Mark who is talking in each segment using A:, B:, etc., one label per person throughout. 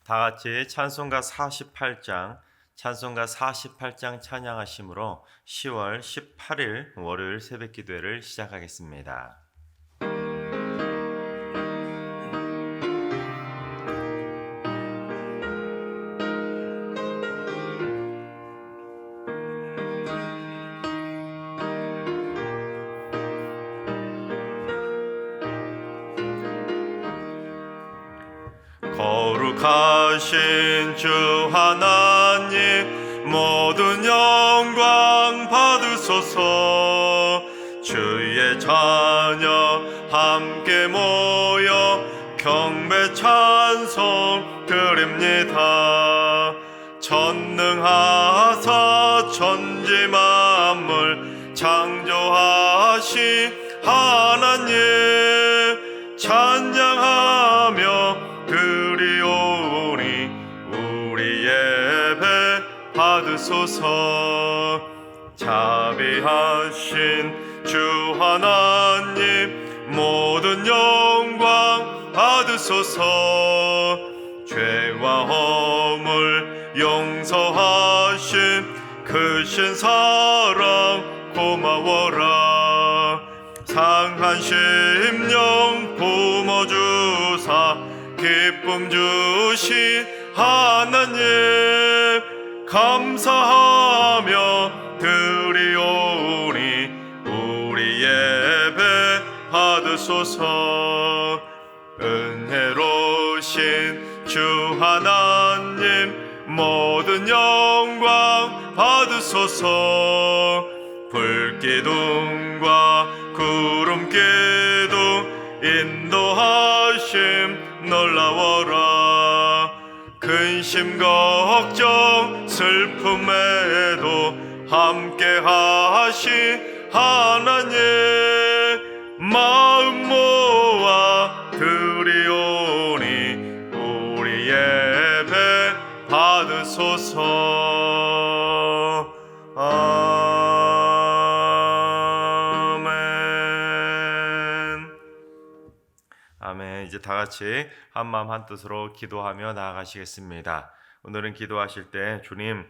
A: 다 같이 찬송가 48장 찬양하심으로 10월 18일 월요일 새벽 기도회를 시작하겠습니다. 거룩하신 주 하나님, 모든 영광 받으소서. 주의 자녀 함께 모여 경배 찬송 드립니다. 전능하사 천지 만물 창조하신 하나님, 찬양하며 드리오니 우리 예배 받으소서. 자비하신 주 하나님, 모든 영광 받으소서. 죄와 허물 용서하신 크신 사랑 고마워라. 상한 심령 품어주사 기쁨 주신 하나님, 감사하며 드리오니 우리 예배 받으소서. 은혜로우신 주 하나님, 모든 영광 받으소서. 불기둥과 구름기둥 인도하심 놀라워라. 근심 걱정 슬픔에도 함께 하신 하나님, 마음 모아 드리오니 우리 예배 받으소서. 아멘. 이제 다 같이 한마음 한뜻으로 기도하며 나아가시겠습니다. 오늘은 기도하실 때 주님,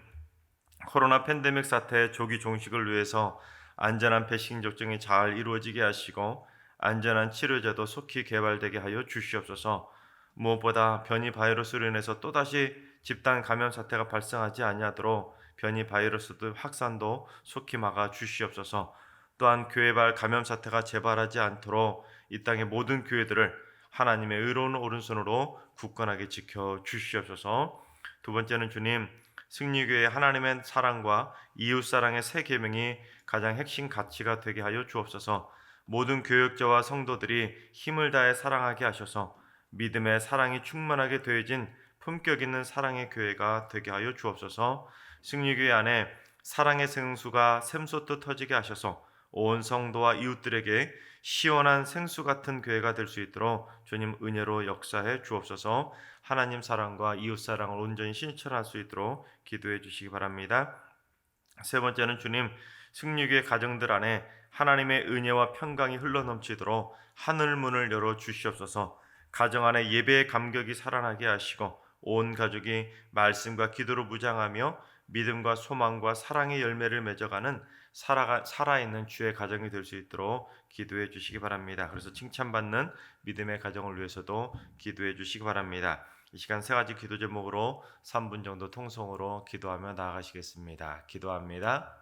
A: 코로나 팬데믹 사태의 조기 종식을 위해서 안전한 백신 접종이 잘 이루어지게 하시고 안전한 치료제도 속히 개발되게 하여 주시옵소서. 무엇보다 변이 바이러스로 인해서 또다시 집단 감염 사태가 발생하지 아니하도록 변이 바이러스도 확산도 속히 막아 주시옵소서. 또한 교회발 감염 사태가 재발하지 않도록 이 땅의 모든 교회들을 하나님의 의로운 오른손으로 굳건하게 지켜 주시옵소서. 두 번째는 주님, 승리교회 하나님의 사랑과 이웃사랑의 세 계명이 가장 핵심 가치가 되게 하여 주옵소서. 모든 교역자와 성도들이 힘을 다해 사랑하게 하셔서 믿음의 사랑이 충만하게 더해진 품격 있는 사랑의 교회가 되게 하여 주옵소서. 승리교회 안에 사랑의 생수가 샘솟듯 터지게 하셔서 온 성도와 이웃들에게 시원한 생수 같은 교회가 될 수 있도록 주님 은혜로 역사해 주옵소서. 하나님 사랑과 이웃 사랑을 온전히 실천할 수 있도록 기도해 주시기 바랍니다. 세 번째는 주님, 승리교회 가정들 안에 하나님의 은혜와 평강이 흘러넘치도록 하늘 문을 열어 주시옵소서. 가정 안에 예배의 감격이 살아나게 하시고 온 가족이 말씀과 기도로 무장하며 믿음과 소망과 사랑의 열매를 맺어가는 살아있는 주의 가정이 될 수 있도록 기도해 주시기 바랍니다. 그래서 칭찬받는 믿음의 가정을 위해서도 기도해 주시기 바랍니다. 이 시간 세 가지 기도 제목으로 3분 정도 통성으로 기도하며 나아가시겠습니다. 기도합니다.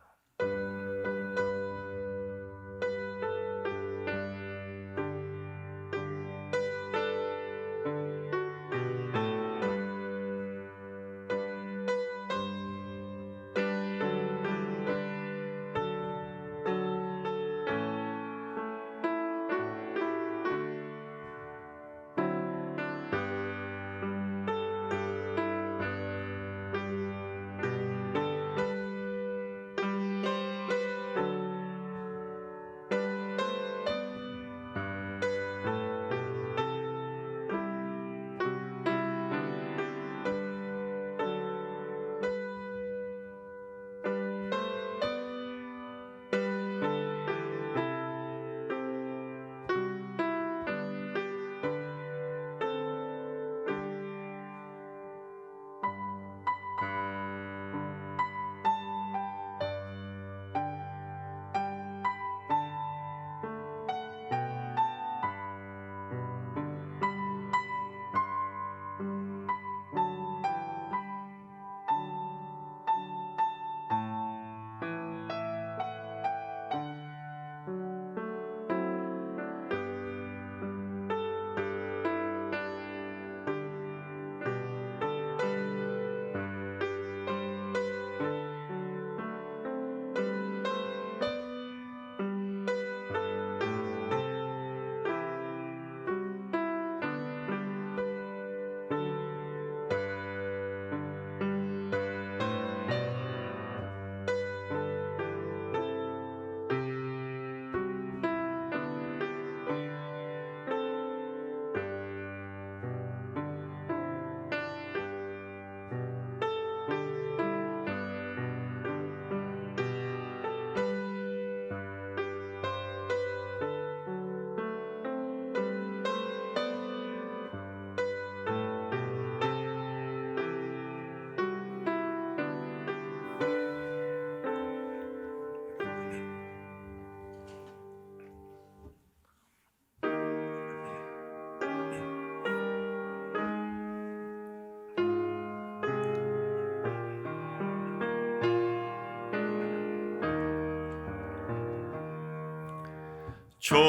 A: 좋으신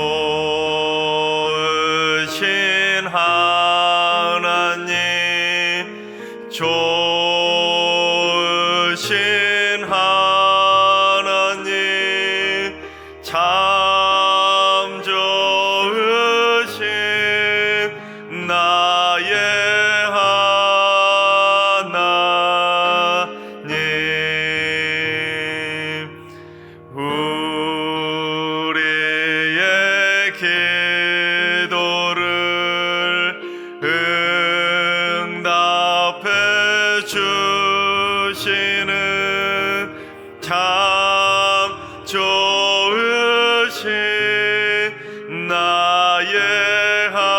A: 하나님, 좋으신 하나님, 참 좋으신 나의 하나님. 우리의 기도를 응답해 주시는 참 좋으신 나의 하나님.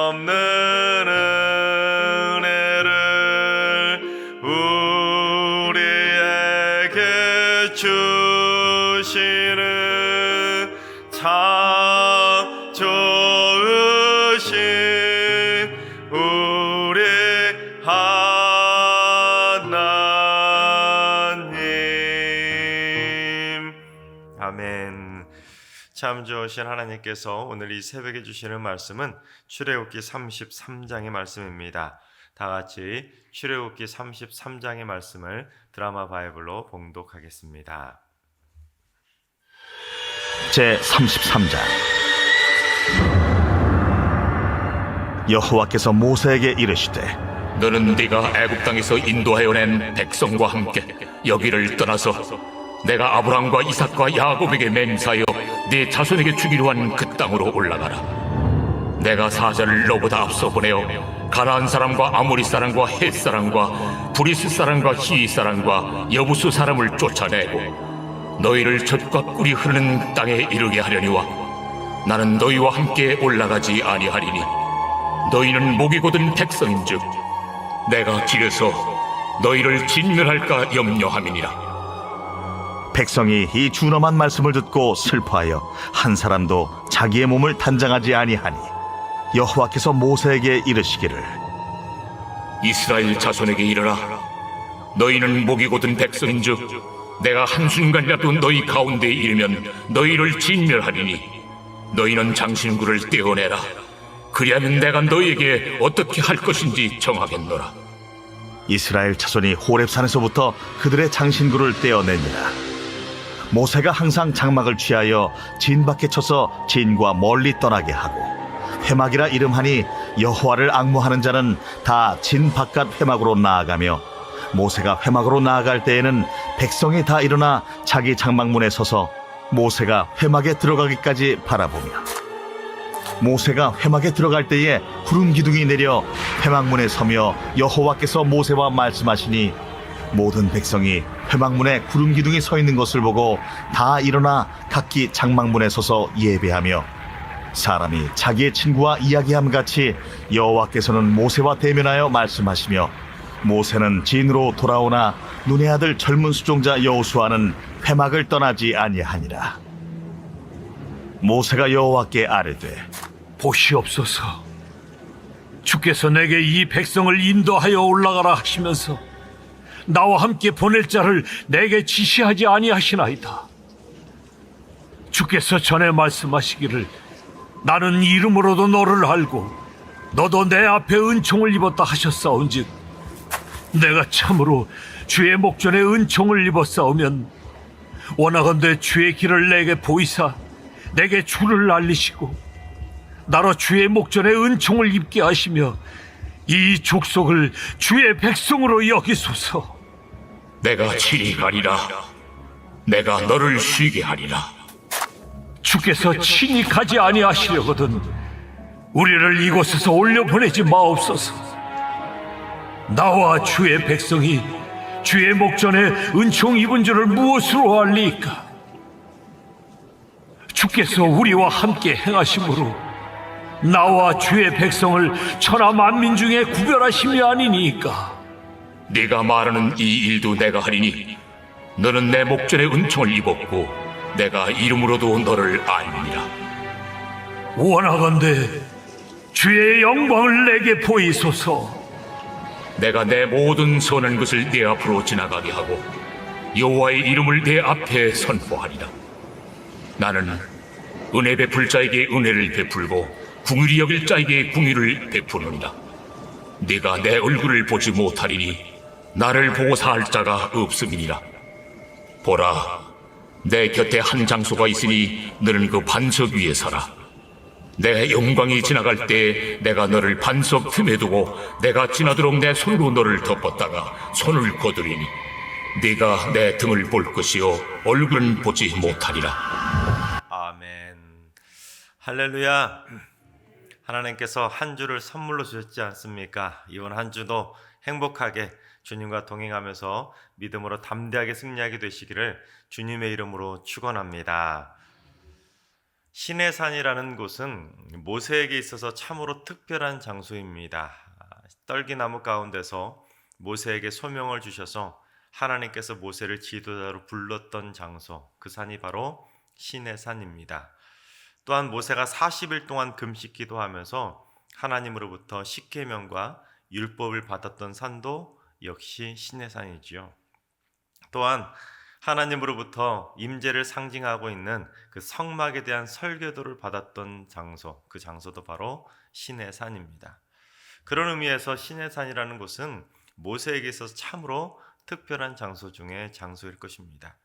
A: 한없는 은혜를 우리에게 주시는 참 좋으신 우리 하나님. 아멘. 참 좋으신 하나님께서 오늘 이 새벽에 주시는 말씀은 출애굽기 33장의 말씀입니다. 다 같이 출애굽기 33장의 말씀을 드라마 바이블로 봉독하겠습니다.
B: 제 33장. 여호와께서 모세에게 이르시되
C: 너는 네가 애굽 땅에서 인도하여 낸 백성과 함께 여기를 떠나서 내가 아브라함과 이삭과 야곱에게 맹세하여 네 자손에게 주기로 한 그 땅으로 올라가라. 내가 사자를 너보다 앞서 보내어 가나안 사람과 아모리 사람과 헷 사람과 브리스 사람과 히위 사람과 여부수 사람을 쫓아내고 너희를 젖과 꿀이 흐르는 땅에 이르게 하려니와 나는 너희와 함께 올라가지 아니하리니 너희는 목이 곧은 백성인즉 내가 길에서 너희를 진멸할까 염려함이니라.
B: 백성이 이 준엄한 말씀을 듣고 슬퍼하여 한 사람도 자기의 몸을 단장하지 아니하니 여호와께서 모세에게 이르시기를
C: 이스라엘 자손에게 이르라. 너희는 목이 곧은 백성인즉 내가 한순간이라도 너희 가운데에 이르면 너희를 진멸하리니 너희는 장신구를 떼어내라. 그리하면 내가 너희에게 어떻게 할 것인지 정하겠노라.
B: 이스라엘 자손이 호렙산에서부터 그들의 장신구를 떼어내니라. 모세가 항상 장막을 취하여 진 밖에 쳐서 진과 멀리 떠나게 하고 회막이라 이름하니 여호와를 앙모하는 자는 다 진 바깥 회막으로 나아가며 모세가 회막으로 나아갈 때에는 백성이 다 일어나 자기 장막문에 서서 모세가 회막에 들어가기까지 바라보며 모세가 회막에 들어갈 때에 구름 기둥이 내려 회막문에 서며 여호와께서 모세와 말씀하시니 모든 백성이 회막문에 구름 기둥이 서 있는 것을 보고 다 일어나 각기 장막문에 서서 예배하며 사람이 자기의 친구와 이야기함 같이 여호와께서는 모세와 대면하여 말씀하시며 모세는 진으로 돌아오나 눈의 아들 젊은 수종자 여호수아는 회막을 떠나지 아니하니라. 모세가 여호와께 아뢰되
D: 보시옵소서, 주께서 내게 이 백성을 인도하여 올라가라 하시면서 나와 함께 보낼 자를 내게 지시하지 아니하시나이다. 주께서 전에 말씀하시기를 나는 이름으로도 너를 알고 너도 내 앞에 은총을 입었다 하셨사온즉 내가 참으로 주의 목전에 은총을 입었사오면 원하건대 주의 길을 내게 보이사 내게 주를 알리시고 나로 주의 목전에 은총을 입게 하시며 이 족속을 주의 백성으로 여기소서.
C: 내가 친히 가리라. 내가 너를 쉬게 하리라.
D: 주께서 친히 가지 아니하시려거든 우리를 이곳에서 올려보내지 마옵소서. 나와 주의 백성이 주의 목전에 은총 입은 줄을 무엇으로 알리까? 주께서 우리와 함께 행하심으로 나와 주의 백성을 천하 만민 중에 구별하심이 아니니까.
C: 네가 말하는 이 일도 내가 하리니 너는 내 목전에 은총을 입었고 내가 이름으로도 너를 알리라.
D: 원하건대 주의 영광을 내게 보이소서.
C: 내가 내 모든 선한 것을 내 앞으로 지나가게 하고 여호와의 이름을 내 앞에 선포하리라. 나는 은혜 베풀 자에게 은혜를 베풀고 궁휼히 여길 자에게 궁휼을 베푸느니라. 네가 내 얼굴을 보지 못하리니 나를 보고 살 자가 없음이니라. 보라, 내 곁에 한 장소가 있으니 너는 그 반석 위에 서라. 내 영광이 지나갈 때 내가 너를 반석 틈에 두고 내가 지나도록 내 손으로 너를 덮었다가 손을 거두리니 네가 내 등을 볼 것이요 얼굴은 보지 못하리라.
A: 아멘. 할렐루야. 하나님께서 한 주를 선물로 주셨지 않습니까? 이번 한 주도 행복하게 주님과 동행하면서 믿음으로 담대하게 승리하게 되시기를 주님의 이름으로 축원합니다. 시내산이라는 곳은 모세에게 있어서 참으로 특별한 장소입니다. 떨기나무 가운데서 모세에게 소명을 주셔서 하나님께서 모세를 지도자로 불렀던 장소, 그 산이 바로 시내산입니다. 또한 모세가 40일 동안 금식 기도하면서 하나님으로부터 십계명과 율법을 받았던 산도 역시 시내산이지요. 또한 하나님으로부터 임재를 상징하고 있는 그 성막에 대한 설교도를 받았던 장소, 그 장소도 바로 시내산입니다. 그런 의미에서 시내산이라는 곳은 모세에게 있어서 참으로 특별한 장소 중에 장소일 것입니다.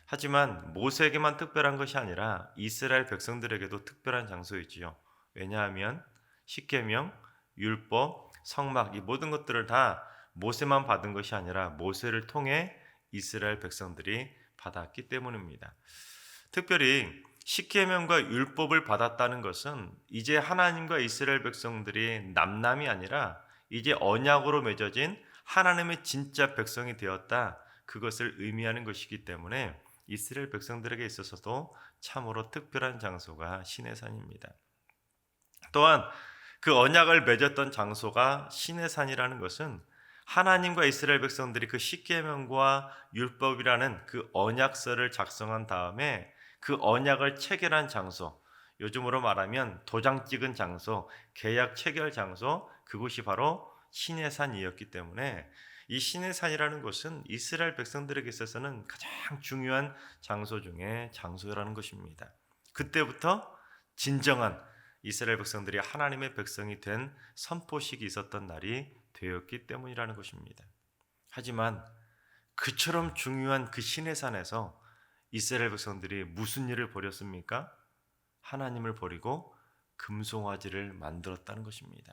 A: 하지만 모세에게만 특별한 것이 아니라 이스라엘 백성들에게도 특별한 장소이지요. 왜냐하면 십계명, 율법, 성막 이 모든 것들을 다 모세만 받은 것이 아니라 모세를 통해 이스라엘 백성들이 받았기 때문입니다. 특별히 십계명과 율법을 받았다는 것은 이제 하나님과 이스라엘 백성들이 남남이 아니라 이제 언약으로 맺어진 하나님의 진짜 백성이 되었다, 그것을 의미하는 것이기 때문에 이스라엘 백성들에게 있어서도 참으로 특별한 장소가 시내산입니다. 또한 그 언약을 맺었던 장소가 시내산이라는 것은 하나님과 이스라엘 백성들이 그 십계명과 율법이라는 그 언약서를 작성한 다음에 그 언약을 체결한 장소, 요즘으로 말하면 도장 찍은 장소, 계약 체결 장소, 그곳이 바로 시내산이었기 때문에 이 시내산이라는 곳은 이스라엘 백성들에게 있어서는 가장 중요한 장소 중에 장소라는 것입니다. 그때부터 진정한 이스라엘 백성들이 하나님의 백성이 된 선포식이 있었던 날이 되었기 때문이라는 것입니다. 하지만 그처럼 중요한 그 시내산에서 이스라엘 백성들이 무슨 일을 벌였습니까? 하나님을 버리고 금송아지를 만들었다는 것입니다.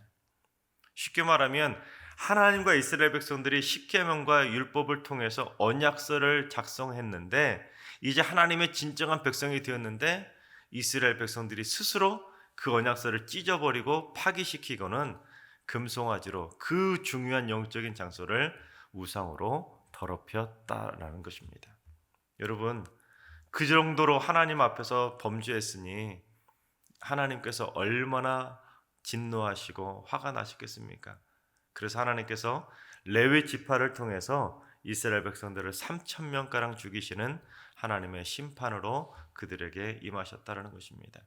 A: 쉽게 말하면 하나님과 이스라엘 백성들이 십계명과 율법을 통해서 언약서를 작성했는데 이제 하나님의 진정한 백성이 되었는데 이스라엘 백성들이 스스로 그 언약서를 찢어버리고 파기시키고는 금송아지로 그 중요한 영적인 장소를 우상으로 더럽혔다라는 것입니다. 여러분, 그 정도로 하나님 앞에서 범죄했으니 하나님께서 얼마나 진노하시고 화가 나셨겠습니까? 그래서 하나님께서 레위 지파를 통해서 이스라엘 백성들을 3,000명가량 죽이시는 하나님의 심판으로 그들에게 임하셨다는 것입니다.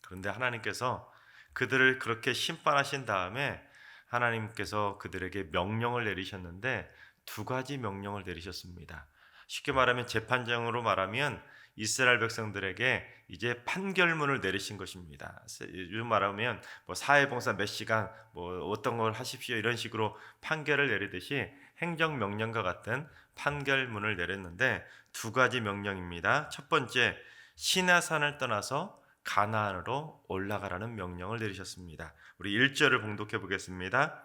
A: 그런데 하나님께서 그들을 그렇게 심판하신 다음에 하나님께서 그들에게 명령을 내리셨는데 두 가지 명령을 내리셨습니다. 쉽게 말하면 재판장으로 말하면 이스라엘 백성들에게 이제 판결문을 내리신 것입니다. 요즘 말하면 사회봉사 몇 시간 어떤 걸 하십시오 이런 식으로 판결을 내리듯이 행정명령과 같은 판결문을 내렸는데 두 가지 명령입니다. 첫 번째, 시내산을 떠나서 가나안으로 올라가라는 명령을 내리셨습니다. 우리 1절을 봉독해 보겠습니다.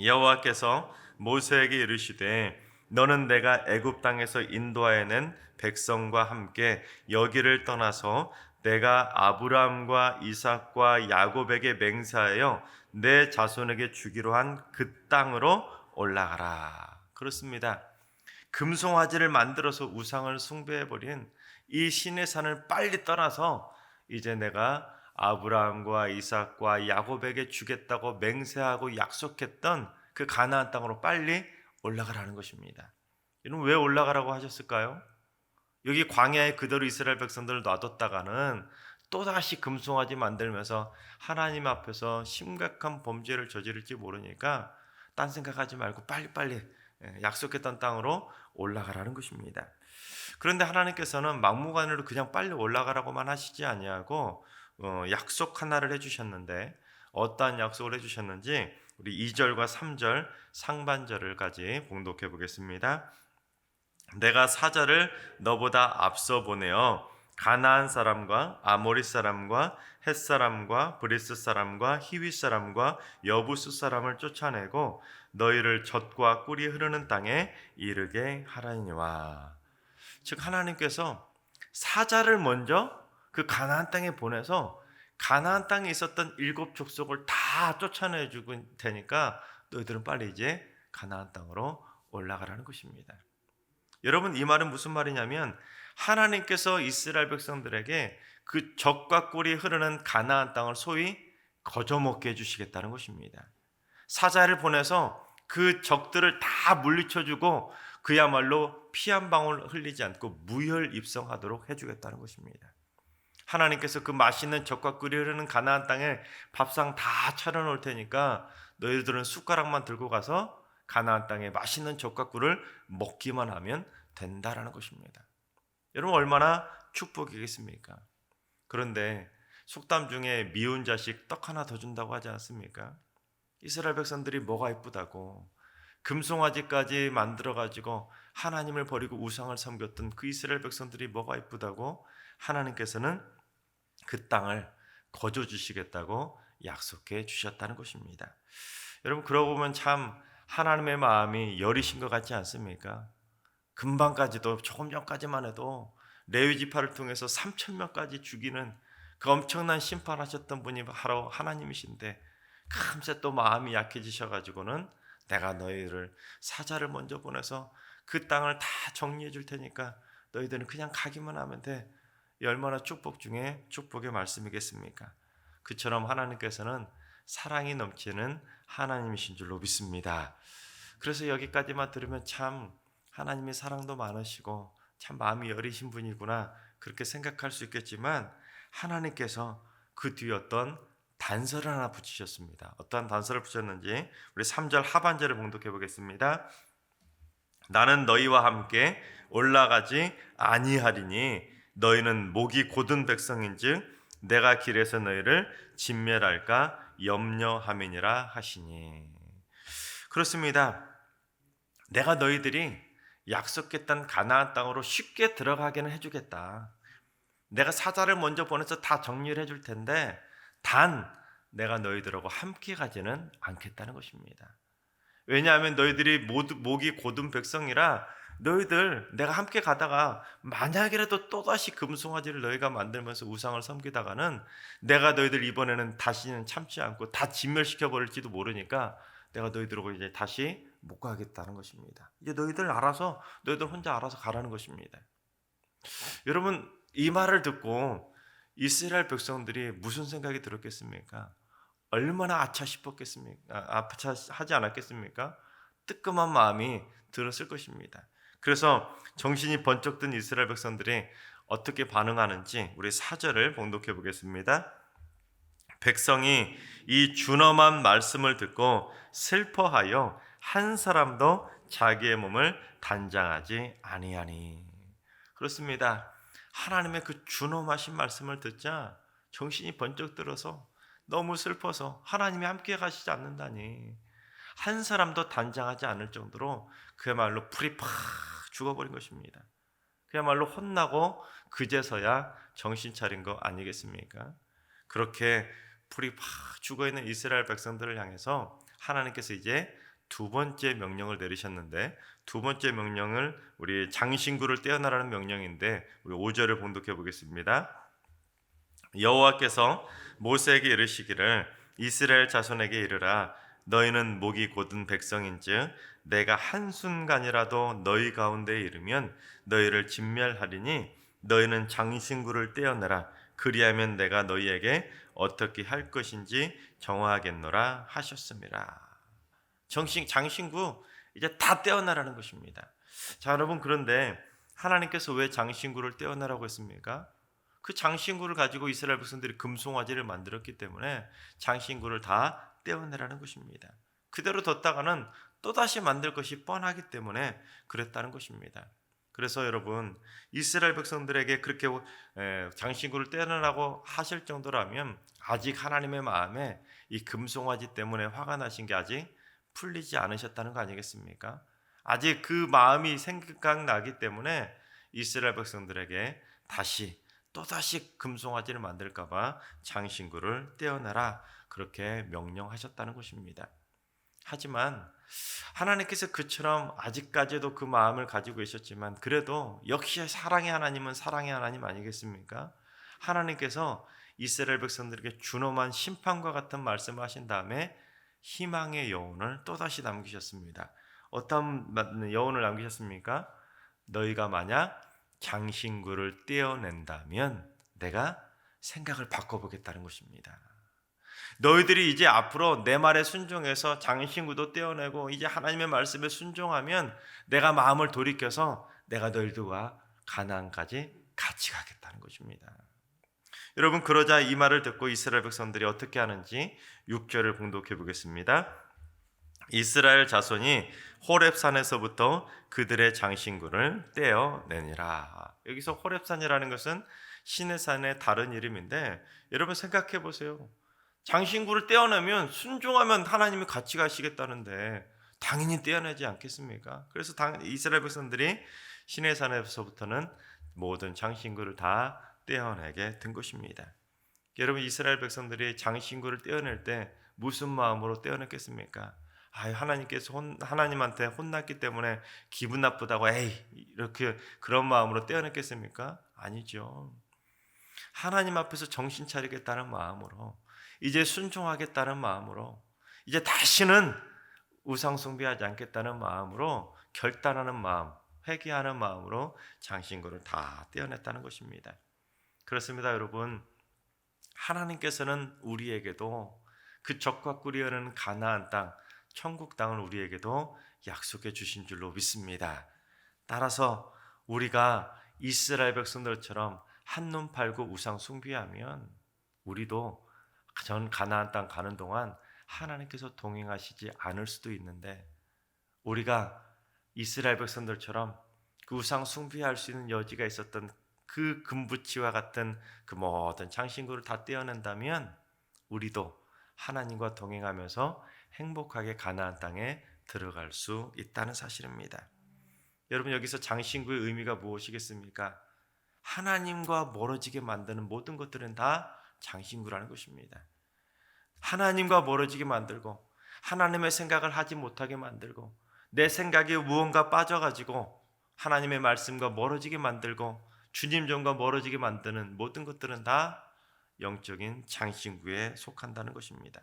A: 여호와께서 모세에게 이르시되 너는 내가 애굽 땅에서 인도하여 낸 백성과 함께 여기를 떠나서 내가 아브라함과 이삭과 야곱에게 맹세하여 내 자손에게 주기로 한 그 땅으로 올라가라. 그렇습니다. 금송아지를 만들어서 우상을 숭배해버린 이 시내산을 빨리 떠나서 이제 내가 아브라함과 이삭과 야곱에게 주겠다고 맹세하고 약속했던 그 가나안 땅으로 빨리 올라가라는 것입니다. 여러분, 왜 올라가라고 하셨을까요? 여기 광야에 그대로 이스라엘 백성들을 놔뒀다가는 또다시 금송아지 만들면서 하나님 앞에서 심각한 범죄를 저지를지 모르니까 딴 생각하지 말고 빨리빨리 약속했던 땅으로 올라가라는 것입니다. 그런데 하나님께서는 막무가내로 그냥 빨리 올라가라고만 하시지 아니하고 약속 하나를 해주셨는데, 어떠한 약속을 해주셨는지 우리 2절과 3절 상반절을까지 봉독해 보겠습니다. 내가 사자를 너보다 앞서 보내어 가나안 사람과 아모리 사람과 헷 사람과 브리스 사람과 히위 사람과 여부스 사람을 쫓아내고 너희를 젖과 꿀이 흐르는 땅에 이르게 하라니와. 즉 하나님께서 사자를 먼저 그 가나안 땅에 보내서 가나안 땅에 있었던 7 족속을 다 쫓아내 주고 테니까 너희들은 빨리 이제 가나안 땅으로 올라가라는 것입니다. 여러분, 이 말은 무슨 말이냐면 하나님께서 이스라엘 백성들에게 그 젖과 꿀이 흐르는 가나안 땅을 소위 거저먹게 해주시겠다는 것입니다. 사자를 보내서 그 적들을 다 물리쳐주고 그야말로 피 한 방울 흘리지 않고 무혈입성하도록 해주겠다는 것입니다. 하나님께서 그 맛있는 젖과 꿀이 흐르는 가나안 땅에 밥상 다 차려놓을 테니까 너희들은 숟가락만 들고 가서 가나안 땅에 맛있는 젖과 꿀을 먹기만 하면 된다라는 것입니다. 여러분, 얼마나 축복이겠습니까? 그런데 속담 중에 미운 자식 떡 하나 더 준다고 하지 않습니까? 이스라엘 백성들이 뭐가 이쁘다고 금송아지까지 만들어가지고 하나님을 버리고 우상을 섬겼던 그 이스라엘 백성들이 뭐가 이쁘다고 하나님께서는 그 땅을 거저 주시겠다고 약속해 주셨다는 것입니다. 여러분, 그러고 보면 참 하나님의 마음이 여리신 것 같지 않습니까? 금방까지도, 조금 전까지만 해도 레위 지파를 통해서 3,000명까지 죽이는 그 엄청난 심판하셨던 분이 바로 하나님이신데, 금세 또 마음이 약해지셔가지고는 내가 너희를 사자를 먼저 보내서 그 땅을 다 정리해 줄 테니까 너희들은 그냥 가기만 하면 돼. 이 얼마나 축복 중에 축복의 말씀이겠습니까? 그처럼 하나님께서는 사랑이 넘치는 하나님이신 줄로 믿습니다. 그래서 여기까지만 들으면 참 하나님의 사랑도 많으시고 참 마음이 여리신 분이구나, 그렇게 생각할 수 있겠지만 하나님께서 그 뒤에 어떤 단서를 하나 붙이셨습니다. 어떠한 단서를 붙였는지 우리 3절 하반절을 봉독해 보겠습니다. 나는 너희와 함께 올라가지 아니하리니 너희는 목이 곧은 백성인즉 내가 길에서 너희를 진멸할까 염려함이니라 하시니. 그렇습니다. 내가 너희들이 약속했던 가나안 땅으로 쉽게 들어가게는 해주겠다. 내가 사자를 먼저 보내서 다 정리를 해줄 텐데 단 내가 너희들하고 함께 가지는 않겠다는 것입니다. 왜냐하면 너희들이 모두 목이 곧은 백성이라 너희들 내가 함께 가다가 만약이라도 또다시 금송아지를 너희가 만들면서 우상을 섬기다가는 내가 너희들 이번에는 다시는 참지 않고 다 진멸시켜 버릴지도 모르니까 내가 너희들하고 이제 다시 못 가겠다는 것입니다. 이제 너희들 혼자 알아서 가라는 것입니다. 여러분, 이 말을 듣고 이스라엘 백성들이 무슨 생각이 들었겠습니까? 얼마나 아차 싶었겠습니까? 아차하지 않았겠습니까? 뜨끔한 마음이 들었을 것입니다. 그래서 정신이 번쩍 든 이스라엘 백성들이 어떻게 반응하는지 우리 4절을 봉독해 보겠습니다. 백성이 이 준엄한 말씀을 듣고 슬퍼하여 한 사람도 자기의 몸을 단장하지 아니하니. 그렇습니다. 하나님의 그 준엄하신 말씀을 듣자 정신이 번쩍 들어서 너무 슬퍼서 하나님이 함께 가시지 않는다니 한 사람도 단장하지 않을 정도로 그야말로 불이 팍 죽어버린 것입니다. 그야말로 혼나고 그제서야 정신 차린 거 아니겠습니까? 그렇게 불이 팍 죽어있는 이스라엘 백성들을 향해서 하나님께서 이제 두 번째 명령을 내리셨는데, 두 번째 명령을 우리 장신구를 떼어나라는 명령인데 우리 5절을 봉독해 보겠습니다. 여호와께서 모세에게 이르시기를 이스라엘 자손에게 이르라. 너희는 목이 곧은 백성인즉 내가 한순간이라도 너희 가운데에 이르면 너희를 진멸하리니 너희는 장신구를 떼어내라. 그리하면 내가 너희에게 어떻게 할 것인지 정하겠노라 하셨습니다. 장신구 이제 다 떼어내라는 것입니다. 자, 여러분, 그런데 하나님께서 왜 장신구를 떼어내라고 했습니까? 그 장신구를 가지고 이스라엘 백성들이 금송아지를 만들었기 때문에 장신구를 다 떼어내라는 것입니다. 그대로 뒀다가는 또다시 만들 것이 뻔하기 때문에 그랬다는 것입니다. 그래서 여러분, 이스라엘 백성들에게 그렇게 장신구를 떼어내라고 하실 정도라면 아직 하나님의 마음에 이 금송아지 때문에 화가 나신 게 아직 풀리지 않으셨다는 거 아니겠습니까? 아직 그 마음이 생각나기 때문에 이스라엘 백성들에게 또다시 금송아지를 만들까 봐 장신구를 떼어내라 그렇게 명령하셨다는 것입니다. 하지만 하나님께서 그처럼 아직까지도 그 마음을 가지고 계셨지만 그래도 역시 사랑의 하나님은 사랑의 하나님 아니겠습니까? 하나님께서 이스라엘 백성들에게 준엄한 심판과 같은 말씀을 하신 다음에 희망의 여운을 또다시 남기셨습니다. 어떤 여운을 남기셨습니까? 너희가 만약 장신구를 떼어낸다면 내가 생각을 바꿔보겠다는 것입니다. 너희들이 이제 앞으로 내 말에 순종해서 장신구도 떼어내고 이제 하나님의 말씀에 순종하면 내가 마음을 돌이켜서 내가 너희들과 가나안까지 같이 가겠다는 것입니다. 여러분, 그러자 이 말을 듣고 이스라엘 백성들이 어떻게 하는지 6절을 봉독해 보겠습니다. 이스라엘 자손이 호렙산에서부터 그들의 장신구를 떼어내니라. 여기서 호렙산이라는 것은 시내산의 다른 이름인데 여러분 생각해 보세요. 장신구를 떼어내면 순종하면 하나님이 같이 가시겠다는데 당연히 떼어내지 않겠습니까? 그래서 이스라엘 백성들이 시내산에서부터는 모든 장신구를 다 떼어내게 된 것입니다. 여러분, 이스라엘 백성들이 장신구를 떼어낼 때 무슨 마음으로 떼어냈겠습니까? 하나님한테 혼났기 때문에 기분 나쁘다고 이렇게 그런 마음으로 떼어냈겠습니까? 아니죠. 하나님 앞에서 정신 차리겠다는 마음으로, 이제 순종하겠다는 마음으로, 이제 다시는 우상 숭배하지 않겠다는 마음으로 결단하는 마음, 회개하는 마음으로 장신구를 다 떼어냈다는 것입니다. 그렇습니다, 여러분. 하나님께서는 우리에게도 그 적과 꿀이어는 가나안 땅, 천국 땅을 우리에게도 약속해 주신 줄로 믿습니다. 따라서 우리가 이스라엘 백성들처럼 한눈 팔고 우상 숭배하면 우리도 전 가나안 땅 가는 동안 하나님께서 동행하시지 않을 수도 있는데, 우리가 이스라엘 백성들처럼 그 우상 숭배할 수 있는 여지가 있었던 그 금부치와 같은 그 모든 장신구를 다 떼어낸다면 우리도 하나님과 동행하면서 행복하게 가나안 땅에 들어갈 수 있다는 사실입니다. 여러분, 여기서 장신구의 의미가 무엇이겠습니까? 하나님과 멀어지게 만드는 모든 것들은 다 장신구라는 것입니다. 하나님과 멀어지게 만들고 하나님의 생각을 하지 못하게 만들고 내 생각에 무언가 빠져가지고 하나님의 말씀과 멀어지게 만들고 주님 전과 멀어지게 만드는 모든 것들은 다 영적인 장신구에 속한다는 것입니다.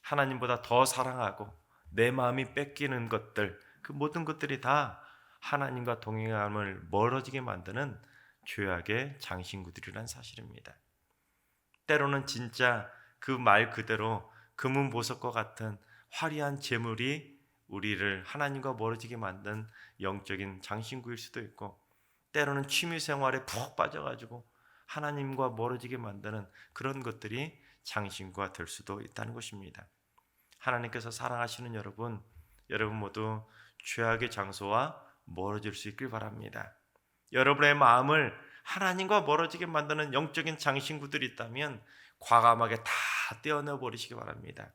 A: 하나님보다 더 사랑하고 내 마음이 뺏기는 것들, 그 모든 것들이 다 하나님과 동행함을 멀어지게 만드는 죄악의 장신구들이란 사실입니다. 때로는 진짜 그 말 그대로 금은보석과 같은 화려한 재물이 우리를 하나님과 멀어지게 만든 영적인 장신구일 수도 있고, 때로는 취미생활에 푹 빠져가지고 하나님과 멀어지게 만드는 그런 것들이 장신구가 될 수도 있다는 것입니다. 하나님께서 사랑하시는 여러분 모두 죄악의 장소와 멀어질 수 있길 바랍니다. 여러분의 마음을 하나님과 멀어지게 만드는 영적인 장신구들이 있다면 과감하게 다 떼어내 버리시기 바랍니다.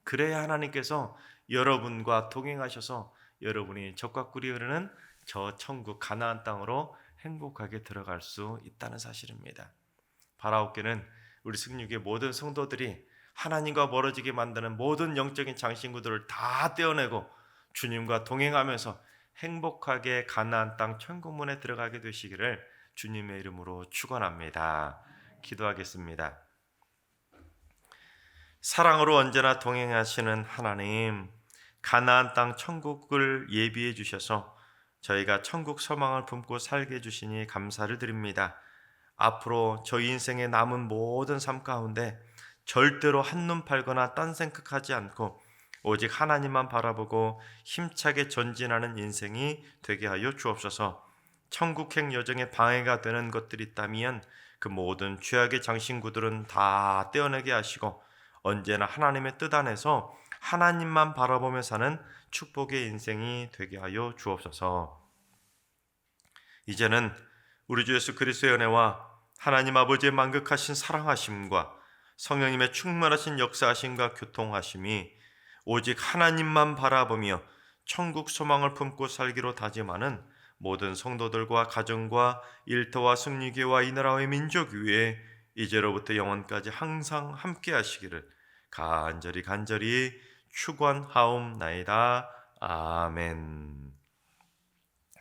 A: 그래야 하나님께서 여러분과 동행하셔서 여러분이 적과 꿀이 흐르는 저 천국 가나안 땅으로 행복하게 들어갈 수 있다는 사실입니다. 바라옵기는 우리 승육의 모든 성도들이 하나님과 멀어지게 만드는 모든 영적인 장신구들을 다 떼어내고 주님과 동행하면서 행복하게 가나안 땅 천국문에 들어가게 되시기를 주님의 이름으로 축원합니다. 기도하겠습니다. 사랑으로 언제나 동행하시는 하나님, 가나안 땅 천국을 예비해 주셔서 저희가 천국 소망을 품고 살게 해주시니 감사를 드립니다. 앞으로 저희 인생에 남은 모든 삶 가운데 절대로 한눈 팔거나 딴 생각하지 않고 오직 하나님만 바라보고 힘차게 전진하는 인생이 되게 하여 주옵소서. 천국행 여정에 방해가 되는 것들이 있다면 그 모든 죄악의 장신구들은 다 떼어내게 하시고 언제나 하나님의 뜻 안에서 하나님만 바라보며 사는 축복의 인생이 되게 하여 주옵소서. 이제는 우리 주 예수 그리스도의 은혜와 하나님 아버지의 만극하신 사랑하심과 성령님의 충만하신 역사하심과 교통하심이 오직 하나님만 바라보며 천국 소망을 품고 살기로 다짐하는 모든 성도들과 가정과 일터와 승리교와 이 나라의 민족 위에 이제로부터 영원까지 항상 함께 하시기를 간절히 축원하옵나이다. 아멘.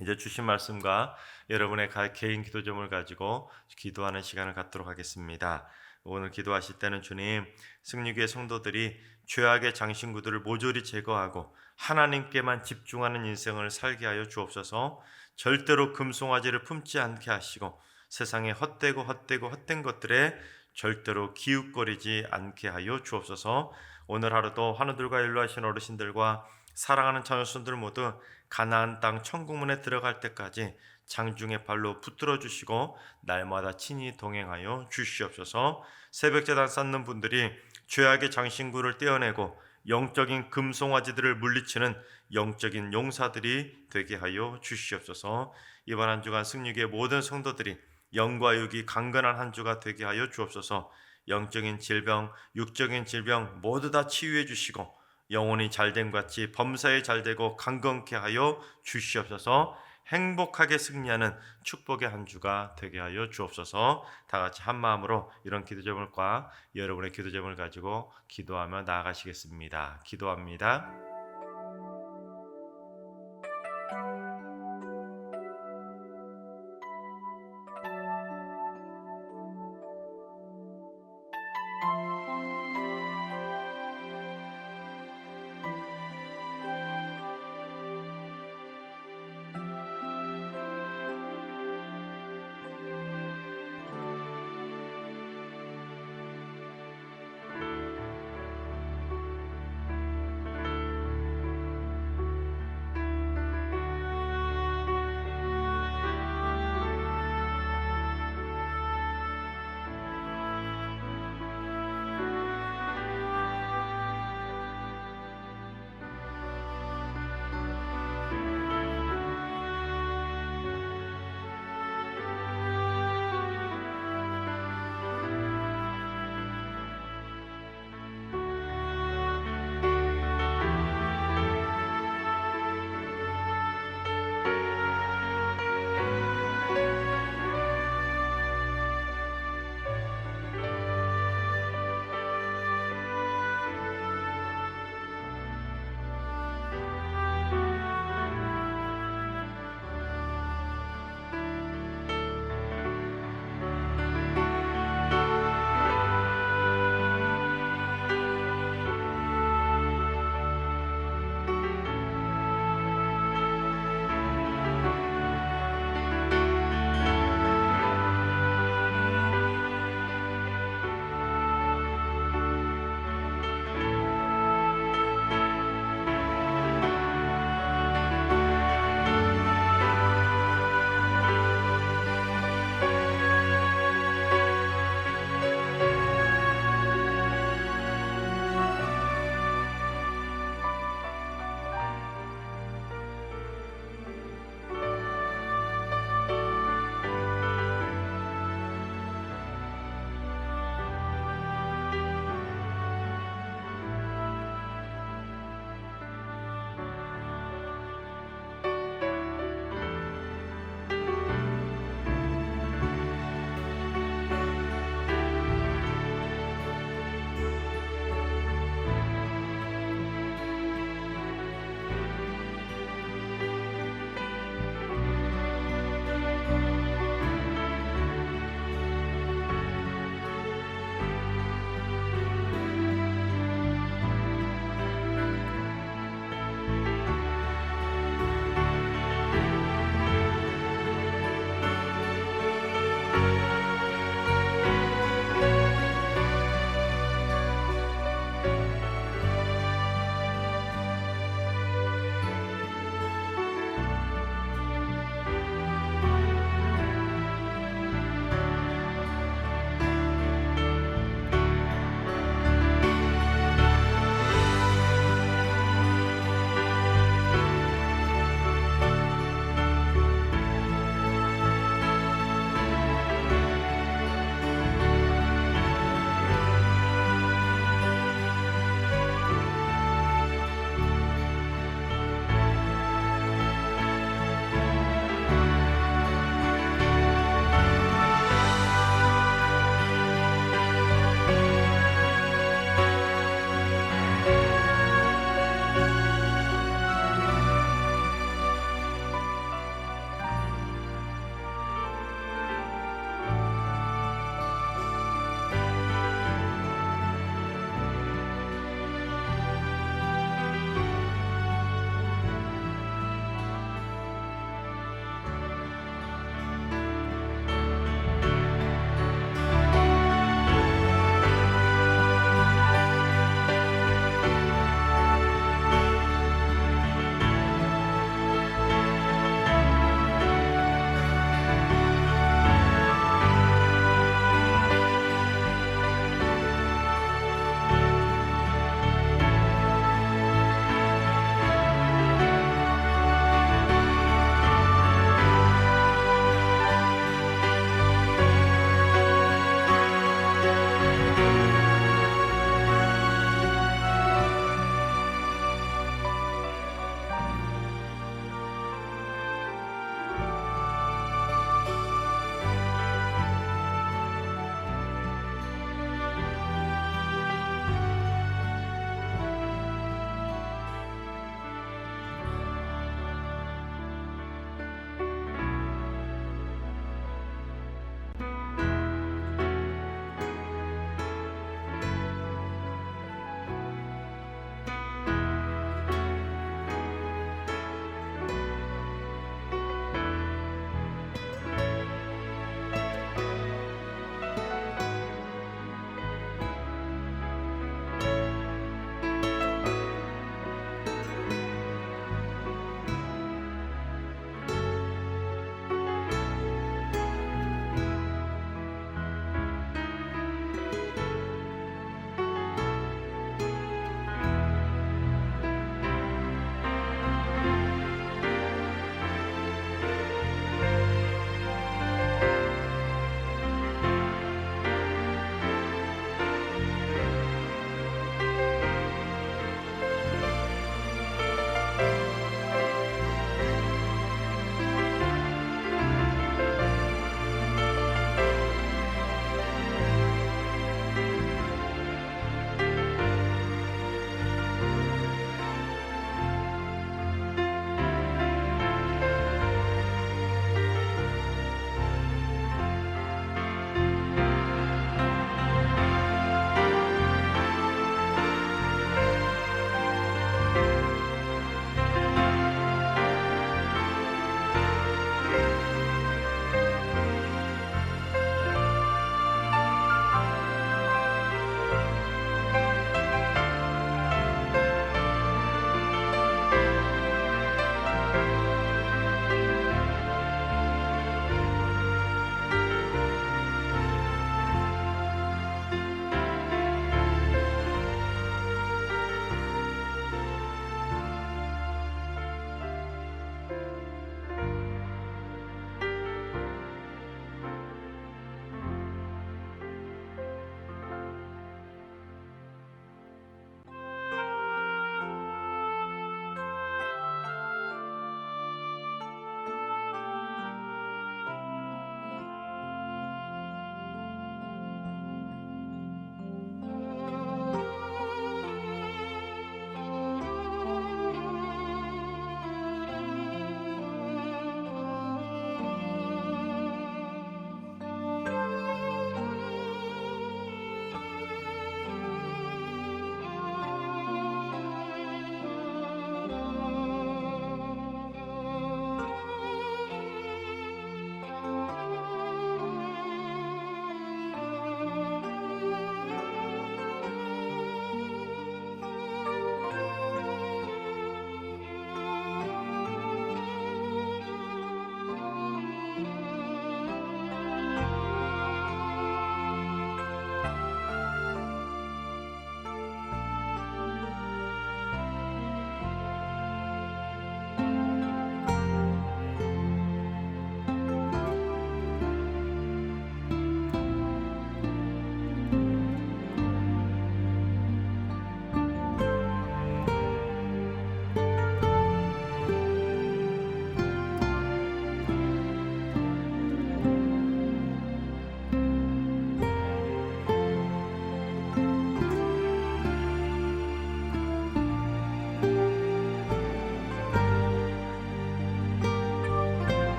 A: 이제 주신 말씀과 여러분의 개인 기도 제목을 가지고 기도하는 시간을 갖도록 하겠습니다. 오늘 기도하실 때는 주님, 승리교회 성도들이 죄악의 장신구들을 모조리 제거하고 하나님께만 집중하는 인생을 살게 하여 주옵소서. 절대로 금송아지를 품지 않게 하시고 세상에 헛된 것들에 절대로 기웃거리지 않게 하여 주옵소서. 오늘 하루도 환우들과 연로하신 어르신들과 사랑하는 자녀손들 모두 가나안 땅 천국문에 들어갈 때까지 장중의 발로 붙들어 주시고 날마다 친히 동행하여 주시옵소서. 새벽제단 쌓는 분들이 죄악의 장신구를 떼어내고 영적인 금송아지들을 물리치는 영적인 용사들이 되게 하여 주시옵소서. 이번 한 주간 승리교회 모든 성도들이 영과 육이 강건한 한 주가 되게 하여 주옵소서. 영적인 질병, 육적인 질병 모두 다 치유해 주시고 영혼이 잘됨 같이 범사에 잘되고 강건케 하여 주시옵소서. 행복하게 승리하는 축복의 한 주가 되게 하여 주옵소서. 다 같이 한 마음으로 이런 기도 제목과 여러분의 기도 제목을 가지고 기도하며 나아가시겠습니다. 기도합니다.